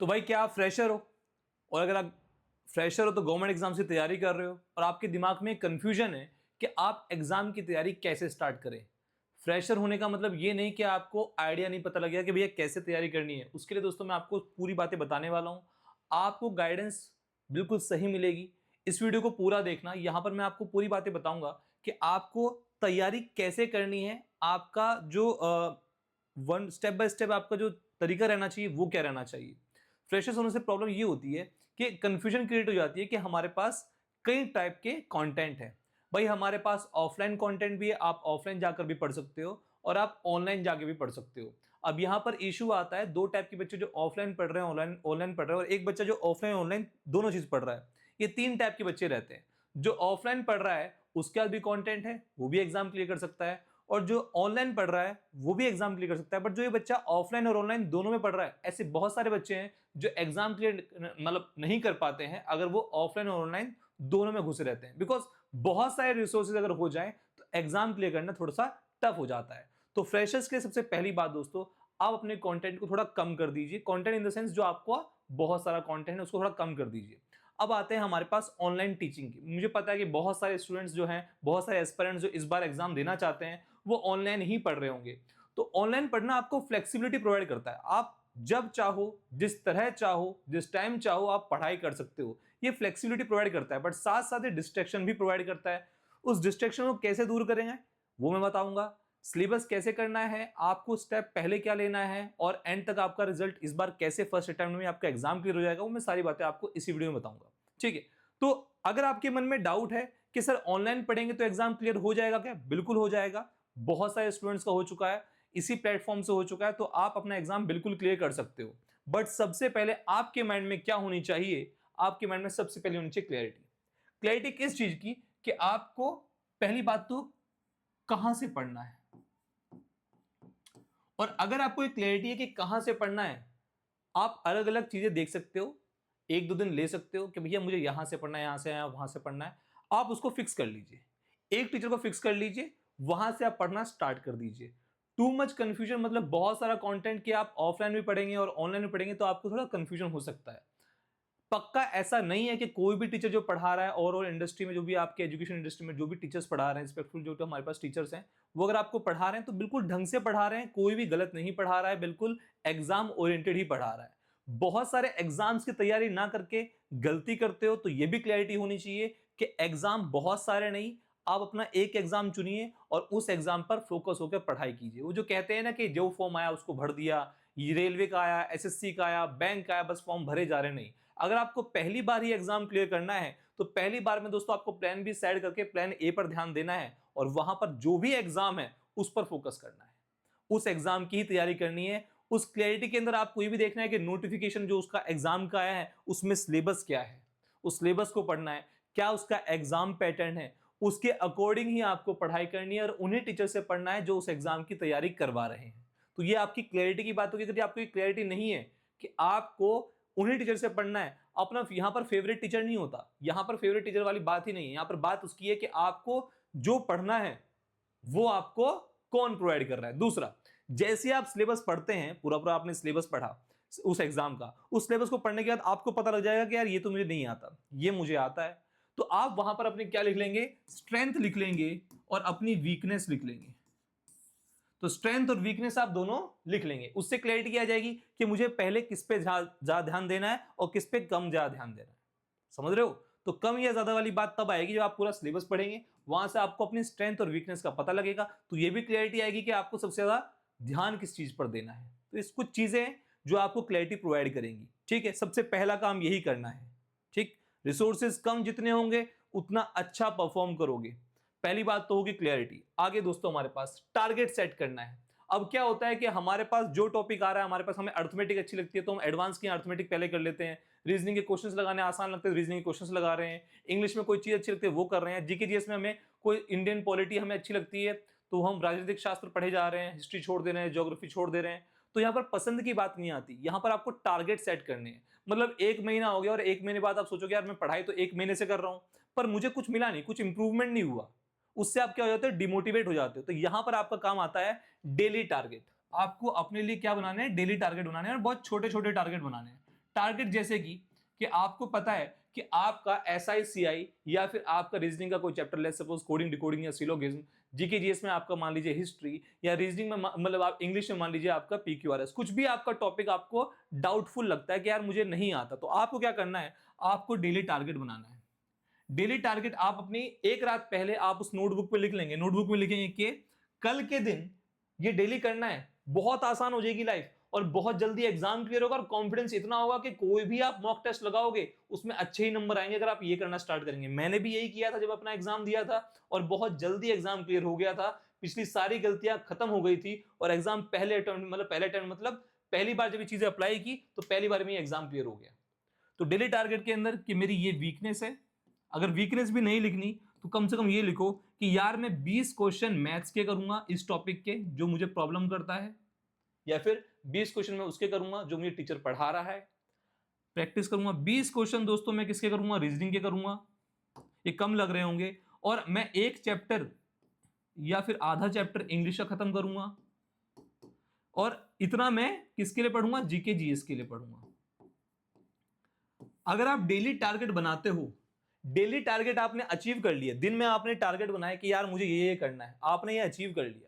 तो भाई क्या आप फ्रेशर हो? और अगर आप फ्रेशर हो तो गवर्नमेंट एग्जाम की तैयारी कर रहे हो और आपके दिमाग में कंफ्यूजन है कि आप एग्जाम की तैयारी कैसे स्टार्ट करें। फ्रेशर होने का मतलब ये नहीं कि आपको आइडिया नहीं पता लग गया कि भैया कैसे तैयारी करनी है। उसके लिए दोस्तों मैं आपको पूरी बातें बताने वाला हूं। आपको गाइडेंस बिल्कुल सही मिलेगी। इस वीडियो को पूरा देखना। यहां पर मैं आपको पूरी बातें बताऊंगा कि आपको तैयारी कैसे करनी है। आपका जो वन स्टेप बाय स्टेप आपका जो तरीका रहना चाहिए वो क्या रहना चाहिए। फ्रेशर्स होने से प्रॉब्लम ये होती है कि कंफ्यूजन क्रिएट हो जाती है कि हमारे पास कई टाइप के कंटेंट है। भाई हमारे पास ऑफलाइन कंटेंट भी है, आप ऑफलाइन जाकर भी पढ़ सकते हो और आप ऑनलाइन जाकर भी पढ़ सकते हो। अब यहां पर इशू आता है दो टाइप के बच्चे, जो ऑफलाइन पढ़ रहे हैं ऑनलाइन ऑनलाइन पढ़ रहे हैं, और एक बच्चा जो ऑफलाइन ऑनलाइन दोनों चीज पढ़ रहा है। ये तीन टाइप के बच्चे रहते हैं। जो ऑफलाइन पढ़ रहा है उसके पास भी कंटेंट है, वो भी एग्जाम क्लियर कर सकता है, और जो ऑनलाइन पढ़ रहा है वो भी एग्जाम क्लियर कर सकता है। बट जो ये बच्चा ऑफलाइन और ऑनलाइन दोनों में पढ़ रहा है, ऐसे बहुत सारे बच्चे हैं जो एग्जाम क्लियर मतलब नहीं कर पाते हैं अगर वो ऑफलाइन और ऑनलाइन दोनों में घुसे रहते हैं। बिकॉज बहुत सारे रिसोर्सेज अगर हो जाए तो एग्जाम क्लियर करना थोड़ा सा टफ हो जाता है। तो फ्रेशर्स के लिए सबसे पहली बात दोस्तों, आप अपने कंटेंट को थोड़ा कम कर दीजिए। कंटेंट इन द सेंस जो आपको बहुत सारा कंटेंट है उसको थोड़ा कम कर दीजिए। अब आते हैं हमारे पास ऑनलाइन टीचिंग की। मुझे पता है कि बहुत सारे स्टूडेंट्स जो हैं, बहुत सारे एस्पिरेंट्स जो इस बार एग्जाम देना चाहते हैं वो ऑनलाइन ही पढ़ रहे होंगे। तो ऑनलाइन पढ़ना आपको फ्लेक्सिबिलिटी प्रोवाइड करता है। आप जब चाहो, जिस तरह चाहो, जिस टाइम चाहो आप पढ़ाई कर सकते हो। ये फ्लेक्सिबिलिटी प्रोवाइड करता है, बट साथ साथ ये डिस्ट्रैक्शन भी प्रोवाइड करता है। उस डिस्ट्रैक्शन को कैसे दूर करेंगे वो मैं बताऊंगा। सिलेबस कैसे करना है, आपको स्टेप पहले क्या लेना है, और एंड तक आपका रिजल्ट इस बार कैसे फर्स्ट अटेम्प्ट में आपका एग्जाम क्लियर हो जाएगा, वो मैं सारी बातें आपको इसी वीडियो में बताऊंगा। ठीक है, तो अगर आपके मन में डाउट है कि सर ऑनलाइन पढ़ेंगे तो एग्जाम क्लियर हो जाएगा क्या? बिल्कुल हो जाएगा। बहुत सारे स्टूडेंट्स का हो चुका है, इसी प्लेटफॉर्म से हो चुका है, तो आप अपना एग्जाम बिल्कुल क्लियर कर सकते हो। बट सबसे पहले आपके माइंड में क्या होनी चाहिए? आपके माइंड में सबसे पहले होनी चाहिए क्लैरिटी। क्लैरिटी किस चीज की? कि आपको पहली बात तो कहां से पढ़ना है। और अगर आपको एक क्लैरिटी है कि कहां से पढ़ना है, आप अलग अलग चीजें देख सकते हो। एक दो दिन ले सकते हो कि भैया मुझे यहां से पढ़ना है, यहां से वहां से पढ़ना है। आप उसको फिक्स कर लीजिए, एक टीचर को फिक्स कर लीजिए, वहां से आप पढ़ना स्टार्ट कर दीजिए। टू मच कंफ्यूजन मतलब बहुत सारा कंटेंट कि आप ऑफलाइन भी पढ़ेंगे और ऑनलाइन भी पढ़ेंगे तो आपको थोड़ा कंफ्यूजन हो सकता है। पक्का ऐसा नहीं है कि कोई भी टीचर जो पढ़ा रहा है, ओवरऑल इंडस्ट्री में जो भी आपके एजुकेशन इंडस्ट्री में जो भी टीचर्स पढ़ा रहे हैं, रिस्पेक्टफुल जो हमारे पास टीचर्स हैं, वो अगर आपको पढ़ा रहे हैं तो बिल्कुल ढंग से पढ़ा रहे हैं, कोई भी गलत नहीं पढ़ा रहा है, बिल्कुल एग्जाम ओरिएंटेड ही पढ़ा रहा है। बहुत सारे एग्जाम्स की तैयारी ना करके गलती करते हो, तो यह भी क्लैरिटी होनी चाहिए कि एग्जाम बहुत सारे नहीं, आप अपना एक एग्जाम चुनिए और उस एग्जाम पर फोकस होकर पढ़ाई कीजिए। वो जो कहते हैं ना कि जो फॉर्म आया उसको भर दिया, ये रेलवे का आया, एसएससी का आया, बैंक का आया, बस फॉर्म भरे जा रहे नहीं। अगर आपको पहली बार ही एग्जाम क्लियर करना है तो पहली बार में दोस्तों आपको प्लान बी साइड करके प्लान ए पर ध्यान देना है, और वहां पर जो भी एग्जाम है उस पर फोकस करना है, उस एग्जाम की ही तैयारी करनी है। उस क्लैरिटी के अंदर आपको ये भी देखना है कि नोटिफिकेशन जो उसका एग्जाम का आया है उसमें सिलेबस क्या है, उस सिलेबस को पढ़ना है, क्या उसका एग्जाम पैटर्न है, उसके अकॉर्डिंग ही आपको पढ़ाई करनी है और उन्हीं टीचर से पढ़ना है जो उस एग्जाम की तैयारी करवा रहे हैं। तो ये आपकी क्लैरिटी की बात होगी। यदि आपको क्लैरिटी नहीं है कि आपको उन्हीं टीचर से पढ़ना है, अपना यहां पर फेवरेट टीचर नहीं होता, यहां पर फेवरेट टीचर वाली बात ही नहीं है। यहां पर बात उसकी है कि आपको जो पढ़ना है वो आपको कौन प्रोवाइड कर रहा है। दूसरा, जैसे आप सिलेबस पढ़ते हैं, पूरा पूरा आपने सिलेबस पढ़ा उस एग्जाम का, उस सिलेबस को पढ़ने के बाद आपको पता लग जाएगा कि यार ये तो मुझे नहीं आता, ये मुझे आता है। तो आप वहां पर अपने क्या लिख लेंगे? स्ट्रेंथ लिख लेंगे और अपनी वीकनेस लिख लेंगे। तो स्ट्रेंथ और वीकनेस आप दोनों लिख लेंगे। उससे क्लैरिटी आ जाएगी कि मुझे पहले किस पे ज्यादा ध्यान देना है और किस पे कम ज्यादा ध्यान देना है। समझ रहे हो? तो कम या ज्यादा वाली बात तब आएगी जब आप पूरा सिलेबस पढ़ेंगे, वहां से आपको अपनी स्ट्रेंथ और वीकनेस का पता लगेगा। तो ये भी क्लैरिटी आएगी कि आपको सबसे ज्यादा ध्यान किस चीज पर देना है। तो इस कुछ चीजें जो आपको क्लैरिटी प्रोवाइड करेंगी। ठीक है, सबसे पहला काम यही करना है। ठीक, रिसोर्सेज कम जितने होंगे उतना अच्छा परफॉर्म करोगे। पहली बात तो होगी क्लैरिटी। आगे दोस्तों हमारे पास टारगेट सेट करना है। अब क्या होता है कि हमारे पास जो टॉपिक आ रहा है, हमारे पास हमें अर्थमेटिक अच्छी लगती है तो हम एडवांस की अर्थमेटिक पहले कर लेते हैं। रीजनिंग के क्वेश्चंस लगाने आसान लगते हैं, रीजनिंग के क्वेश्चंस लगा रहे हैं। इंग्लिश में कोई चीज अच्छी लगती है वो कर रहे हैं। जीके जीएस में हमें कोई इंडियन पॉलिटी हमें अच्छी लगती है तो हम राजनीतिक शास्त्र पढ़े जा रहे हैं, हिस्ट्री छोड़ दे रहे हैं, ज्योग्राफी छोड़ दे रहे हैं। तो यहाँ पर पसंद की बात नहीं आती, यहाँ पर आपको टारगेट सेट करने हैं। मतलब एक महीना हो गया और एक महीने बाद आप सोचोगे यार मैं पढ़ाई तो एक महीने से कर रहा हूं पर मुझे कुछ मिला नहीं, कुछ इंप्रूवमेंट नहीं हुआ। उससे आप क्या हो जाते हो? डिमोटिवेट हो जाते हो। तो यहां पर आपका काम आता है डेली टारगेट। आपको अपने लिए क्या बनाने हैं? डेली टारगेट बनाने हैं और बहुत छोटे छोटे टारगेट बनाने हैं। टारगेट जैसे कि आपको पता है कि आपका SICI या फिर आपका रीजनिंग का कोई chapter, let's suppose coding decoding या सिलोगिज्म, जीके जीएस में आपका मान लीजिए हिस्ट्री, या रीजनिंग में मतलब आप इंग्लिश में मान लीजिए आपका PQRS, कुछ भी आपका टॉपिक आपको डाउटफुल लगता है कि यार मुझे नहीं आता, तो आपको क्या करना है, आपको डेली टारगेट बनाना है। डेली टारगेट आप अपनी एक रात पहले आप उस नोटबुक पे लिख लेंगे, नोटबुक में लिखेंगे कि कल के दिन ये डेली करना है, बहुत आसान हो जाएगी लाइफ और बहुत जल्दी एग्जाम क्लियर होगा और कॉन्फिडेंस इतना होगा कि कोई भी आप मॉक टेस्ट लगाओगे उसमें अच्छे ही नंबर आएंगे अगर आप ये करना स्टार्ट करेंगे। मैंने भी यही किया था जब अपना एग्जाम दिया था और बहुत जल्दी एग्जाम क्लियर हो गया था, पिछली सारी गलतियां खत्म हो गई थी और एग्जाम पहले अटेम्प्ट मतलब पहली बार जब ये चीजें अप्लाई की तो पहली बार में एग्जाम क्लियर हो गया। तो डेली टारगेट के अंदर कि मेरी ये वीकनेस है, अगर वीकनेस भी नहीं लिखनी तो कम से कम ये लिखो कि यार मैं 20 क्वेश्चन मैथ्स के करूंगा इस टॉपिक के जो मुझे प्रॉब्लम करता है, या फिर 20 क्वेश्चन मैं उसके करूंगा जो मुझे टीचर पढ़ा रहा है, प्रैक्टिस करूंगा। 20 क्वेश्चन दोस्तों मैं किसके करूंगा, रीजनिंग के करूंगा, ये कम लग रहे होंगे, और मैं एक चैप्टर या फिर आधा चैप्टर इंग्लिश का खत्म करूंगा, और इतना मैं किसके लिए पढ़ूंगा, जीके जीएस के लिए पढ़ूंगा। अगर आप डेली टारगेट बनाते हो, डेली टारगेट आपने अचीव कर लिया, दिन में आपने टारगेट बनाया कि यार मुझे ये करना है, आपने ये अचीव कर लिया,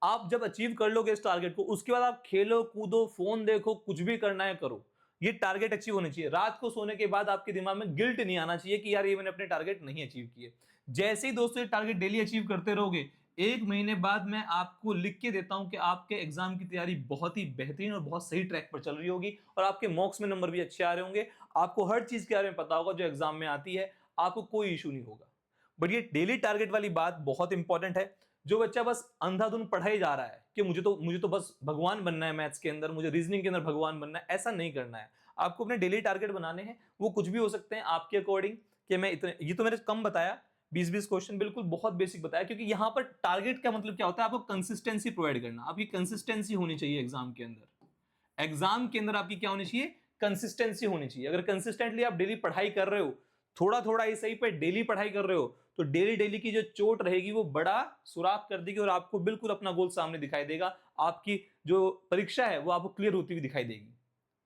आप जब अचीव कर लोगे इस टारगेट को, उसके बाद आप खेलो कूदो फोन देखो कुछ भी करना है करो, ये टारगेट अचीव होने चाहिए। रात को सोने के बाद आपके दिमाग में गिल्ट नहीं आना चाहिए कि यार ये मैंने अपने टारगेट नहीं अचीव किए। जैसे ही दोस्तों ये टारगेट डेली अचीव करते रहोगे, एक महीने बाद मैं आपको लिख के देता हूं कि आपके एग्जाम की तैयारी बहुत ही बेहतरीन और बहुत सही ट्रैक पर चल रही होगी और आपके मॉक्स में नंबर भी अच्छे आ रहे होंगे, आपको हर चीज के बारे में पता होगा जो एग्जाम में आती है, आपको कोई इशू नहीं होगा। बट ये डेली टारगेट वाली बात बहुत इंपॉर्टेंट है। जो बच्चा बस अंधाधुन पढ़ाई जा रहा है कि मुझे तो बस भगवान बनना है मैथ्स के अंदर, मुझे रीजनिंग के अंदर भगवान बनना है, ऐसा नहीं करना है। आपको अपने डेली टारगेट बनाने हैं, वो कुछ भी हो सकते हैं आपके अकॉर्डिंग, कि मैं इतने, ये तो मैंने कम बताया 20-20 क्वेश्चन, बिल्कुल बहुत बेसिक बताया, क्योंकि यहां पर टारगेट का मतलब क्या होता है, आपको कंसिस्टेंसी प्रोवाइड करना, आपकी कंसिस्टेंसी होनी चाहिए एग्जाम के अंदर। एग्जाम के अंदर आपकी क्या होनी चाहिए, कंसिस्टेंसी होनी चाहिए। अगर कंसिस्टेंटली आप डेली पढ़ाई कर रहे हो, थोड़ा थोड़ा ही सही पे डेली पढ़ाई कर रहे हो, तो डेली डेली की जो चोट रहेगी वो बड़ा सुराख कर देगी और आपको बिल्कुल अपना गोल सामने दिखाई देगा, आपकी जो परीक्षा है वो आपको क्लियर होती हुई दिखाई देगी।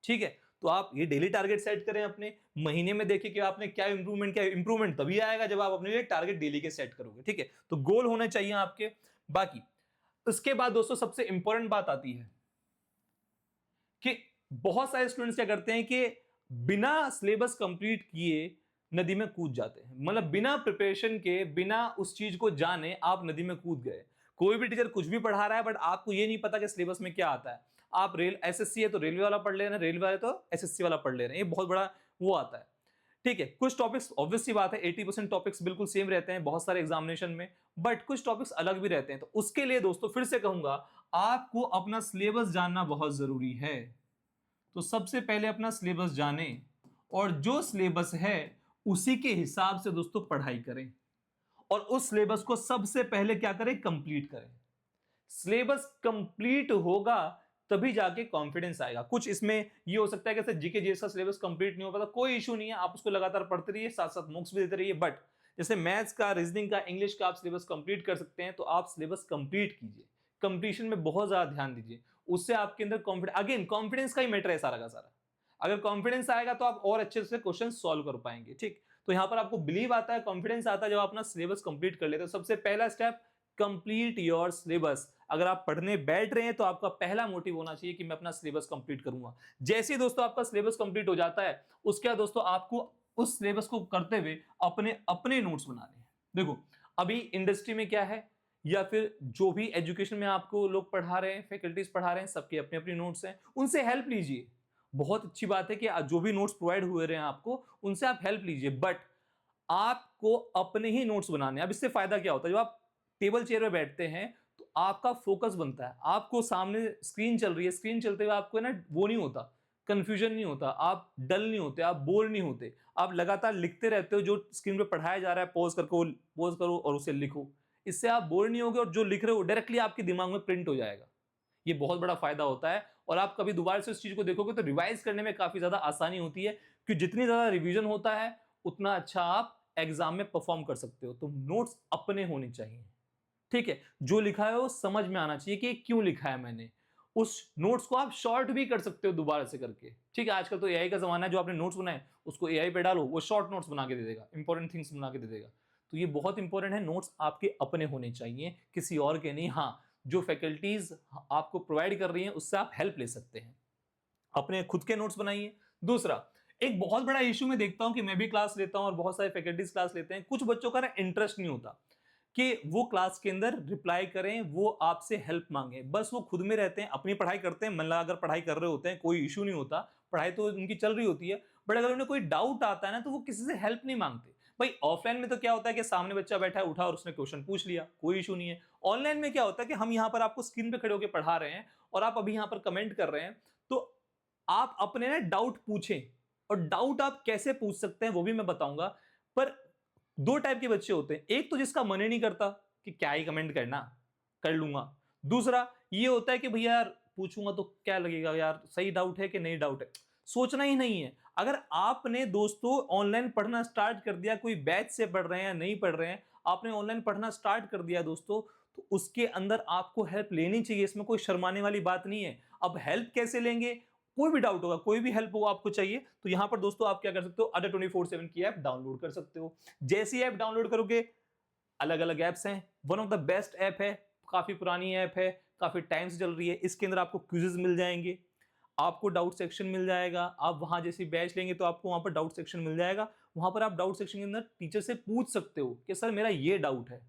ठीक है, तो आप ये डेली टारगेट सेट करें अपने, महीने में देखिए कि आपने क्या इंप्रूवमेंट किया। इंप्रूवमेंट तभी आएगा जब आप अपने लिए टारगेट डेली के सेट करोगे। ठीक है, तो गोल होने चाहिए आपके। बाकी उसके बाद दोस्तों सबसे इंपॉर्टेंट बात आती है कि बहुत सारे स्टूडेंट्स क्या करते हैं कि बिना सिलेबस कंप्लीट किए नदी में कूद जाते हैं, मतलब बिना प्रिपरेशन के, बिना उस चीज को जाने आप नदी में कूद गए। कोई भी टीचर कुछ भी पढ़ा रहा है बट आपको ये नहीं पता कि सिलेबस में क्या आता है। आप रेल एसएससी है तो रेलवे वाला पढ़ ले रहे हैं, रेलवे वाले तो एसएससी वाला पढ़ ले रहे हैं, ये बहुत बड़ा वो आता है। ठीक है, कुछ टॉपिक्स ऑब्वियस सी बात है 80% टॉपिक्स बिल्कुल सेम रहते हैं बहुत सारे एग्जामिनेशन में, बट कुछ टॉपिक्स अलग भी रहते हैं। तो उसके लिए दोस्तों फिर से कहूंगा, आपको अपना सिलेबस जानना बहुत जरूरी है। तो सबसे पहले अपना सिलेबस जाने और जो सिलेबस है उसी के हिसाब से दोस्तों पढ़ाई करें और उस सिलेबस को सबसे पहले क्या करें, कंप्लीट करें। सिलेबस कंप्लीट होगा तभी जाके कॉन्फिडेंस आएगा। कुछ इसमें ये हो सकता है कि जीके जीएस का सिलेबस कंप्लीट नहीं हो पाता, कोई इशू नहीं है, आप उसको लगातार पढ़ते रहिए, साथ साथ मॉक्स भी देते रहिए। बट जैसे मैथ्स का, रीजनिंग का, इंग्लिश का आप सिलेबस कंप्लीट कर सकते हैं तो आप सिलेबस कंप्लीट कीजिए, कंप्लीशन में बहुत ज्यादा ध्यान दीजिए, उससे आपके अंदर कॉन्फिडेंस, अगेन कॉन्फिडेंस का ही मैटर है सारा का सारा। अगर कॉन्फिडेंस आएगा तो आप और अच्छे से क्वेश्चन सॉल्व कर पाएंगे। ठीक, तो यहां पर आपको बिलीव आता है, कॉन्फिडेंस आता है जब आप अपना सिलेबस कंप्लीट कर लेते हो। सबसे पहला स्टेप, कंप्लीट योर सिलेबस। अगर आप पढ़ने बैठ रहे हैं तो आपका पहला मोटिव होना चाहिए कि मैं अपना सिलेबस कंप्लीट करूंगा। जैसे ही दोस्तों आपका सिलेबस कंप्लीट हो जाता है, उसके बाद दोस्तों आपको उस सिलेबस को करते हुए अपने अपने नोट्स बनाने हैं। देखो अभी इंडस्ट्री में क्या है, या फिर जो भी एजुकेशन में आपको लोग पढ़ा रहे हैं, फैकल्टीज पढ़ा रहे हैं, सबके अपने अपने नोट्स हैं, उनसे हेल्प लीजिए। बहुत अच्छी बात है कि जो भी नोट्स प्रोवाइड हुए रहे हैं आपको, उनसे आप हेल्प लीजिए, बट आपको अपने ही नोट्स बनाने हैं। अब इससे फायदा क्या होता है, जब आप टेबल चेयर में बैठते हैं तो आपका फोकस बनता है, आपको सामने स्क्रीन चल रही है, स्क्रीन चलते हुए आपको ना वो नहीं होता, कंफ्यूजन नहीं होता, आप डल नहीं होते, आप बोर नहीं होते, आप लगातार लिखते रहते हो। जो स्क्रीन पे पढ़ाया जा रहा है पॉज करो और उसे लिखो, इससे आप बोर नहीं होगे और जो लिख रहे हो डायरेक्टली आपके दिमाग में प्रिंट हो जाएगा। ये बहुत बड़ा फायदा होता है और आप कभी दोबारा से उस चीज को देखोगे तो रिवाइज करने में काफी ज्यादा आसानी होती है, क्योंकि जितनी ज्यादा रिवीजन होता है उतना अच्छा आप एग्जाम में परफॉर्म कर सकते हो। तो नोट्स अपने होने चाहिए। ठीक है, जो लिखा है वो समझ में आना चाहिए कि क्यों लिखा है मैंने, उस नोट्स को आप शॉर्ट भी कर सकते हो दोबारा से करके। ठीक है, आजकल तो एआई का जमाना है, जो आपने नोट्स बनाए उसको एआई पे डालो, वो शॉर्ट नोट्स बना के दे देगा, इंपॉर्टेंट थिंग्स बना के दे देगा। तो ये बहुत इंपॉर्टेंट है, नोट्स आपके अपने होने चाहिए, किसी और के नहीं। हाँ, जो फैकल्टीज आपको प्रोवाइड कर रही हैं उससे आप हेल्प ले सकते हैं, अपने खुद के नोट्स बनाइए। दूसरा, एक बहुत बड़ा इशू मैं देखता हूं कि मैं भी क्लास लेता हूं और बहुत सारे फैकल्टीज क्लास लेते हैं, कुछ बच्चों का ना इंटरेस्ट नहीं होता कि वो क्लास के अंदर रिप्लाई करें, वो आपसे हेल्प मांगे, बस वो खुद में रहते हैं, अपनी पढ़ाई करते हैं, मन लगा अगर पढ़ाई कर रहे होते हैं कोई इशू नहीं होता, पढ़ाई तो उनकी चल रही होती है, बट अगर उन्हें कोई डाउट आता है ना तो वो किसी से हेल्प नहीं मांगते। भाई ऑफलाइन में तो क्या होता है कि सामने बच्चा बैठा है, उठा और उसने क्वेश्चन पूछ लिया, कोई इशू नहीं है। ऑनलाइन में क्या होता है कि हम यहाँ पर आपको स्क्रीन पे खड़े होकर पढ़ा रहे हैं और आप अभी यहाँ पर कमेंट कर रहे हैं, तो आप अपने ना डाउट पूछें, और डाउट आप कैसे पूछ सकते हैं वो भी मैं बताऊंगा। पर दो टाइप के बच्चे होते हैं, एक तो जिसका मन ही नहीं करता कि क्या ही कमेंट करना, कर लूंगा। दूसरा ये होता है कि भैया यार पूछूंगा तो क्या लगेगा, यार सही डाउट है कि नहीं डाउट है, सोचना ही नहीं है। अगर आपने दोस्तों ऑनलाइन पढ़ना स्टार्ट कर दिया, कोई बैच से पढ़ रहे हैं या नहीं पढ़ रहे हैं, आपने ऑनलाइन पढ़ना स्टार्ट कर दिया दोस्तों, तो उसके अंदर आपको हेल्प लेनी चाहिए, इसमें कोई शर्माने वाली बात नहीं है। अब हेल्प कैसे लेंगे, कोई भी डाउट होगा, कोई भी हेल्प होगा आपको चाहिए, तो यहां पर दोस्तों आप क्या कर सकते हो, अडर 24/7 की ऐप डाउनलोड कर सकते हो। जैसी ऐप डाउनलोड करोगे, अलग अलग एप्स हैं, one of the best app है, काफी पुरानी ऐप है, काफी टाइम से चल रही है। इसके अंदर आपको क्विज़ेस मिल जाएंगे, आपको डाउट सेक्शन मिल जाएगा, आप वहां जैसी बैच लेंगे तो आपको वहां पर डाउट सेक्शन मिल जाएगा, वहां पर आप डाउट सेक्शन के अंदर टीचर से पूछ सकते हो कि सर मेरा ये डाउट है।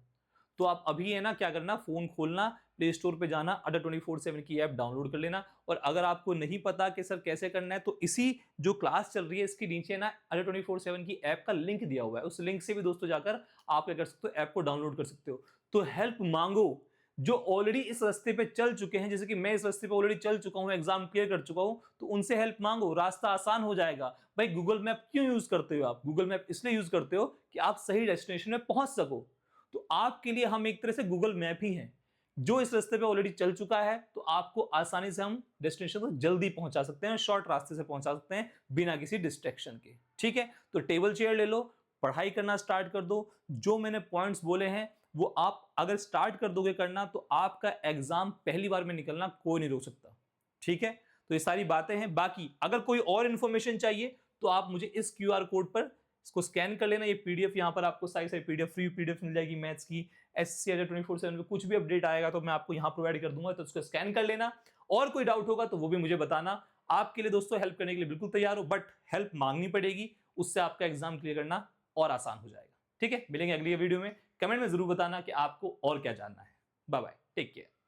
तो आप अभी है ना क्या करना, फोन खोलना, प्ले स्टोर पे जाना, अडर 24/7 की ऐप डाउनलोड कर लेना। और अगर आपको नहीं पता कि सर कैसे करना है, तो इसी जो क्लास चल रही है इसके नीचे ना अडर 24/7 की ऐप का लिंक दिया हुआ है, उस लिंक से भी दोस्तों जाकर आप क्या कर सकते हो, ऐप को डाउनलोड कर सकते हो। तो हेल्प मांगो, जो ऑलरेडी इस रास्ते पे चल चुके हैं, जैसे कि मैं इस रास्ते पे ऑलरेडी चल चुका हूं, एग्जाम क्लियर कर चुका हूं, तो उनसे हेल्प मांगो, रास्ता आसान हो जाएगा। भाई गूगल मैप क्यों यूज करते हो आप, गूगल मैप इसलिए यूज करते हो कि आप सही डेस्टिनेशन में पहुंच सको। तो आपके लिए हम एक तरह से गूगल मैप ही हैं, जो इस रास्ते पे ऑलरेडी चल चुका है, तो आपको आसानी से हम डेस्टिनेशन को जल्दी पहुंचा सकते हैं, शॉर्ट रास्ते से पहुंचा सकते हैं बिना किसी डिस्ट्रैक्शन के। ठीक है, तो टेबल चेयर ले लो, पढ़ाई करना स्टार्ट कर दो। जो मैंने पॉइंट्स बोले हैं वो आप अगर स्टार्ट कर दोगे करना, तो आपका एग्जाम पहली बार में निकलना कोई नहीं रोक सकता। ठीक है, तो ये सारी बातें हैं। बाकी अगर कोई और इंफॉर्मेशन चाहिए तो आप मुझे इस क्यूआर कोड पर इसको स्कैन कर लेना, ये पीडीएफ यहाँ पर आपको सारी सारी पीडीएफ, फ्री पीडीएफ मिल जाएगी मैथ्स की। एसएससी अडर 24/7 पे कुछ भी अपडेट आएगा तो मैं आपको यहाँ प्रोवाइड कर दूंगा, तो उसको स्कैन कर लेना। और कोई डाउट होगा तो वो भी मुझे बताना, आपके लिए दोस्तों हेल्प करने के लिए बिल्कुल तैयार हो, बट हेल्प मांगनी पड़ेगी, उससे आपका एग्जाम क्लियर करना और आसान हो जाएगा। ठीक है, मिलेंगे अगली वीडियो में, कमेंट में जरूर बताना कि आपको और क्या जानना है। Bye bye, take care.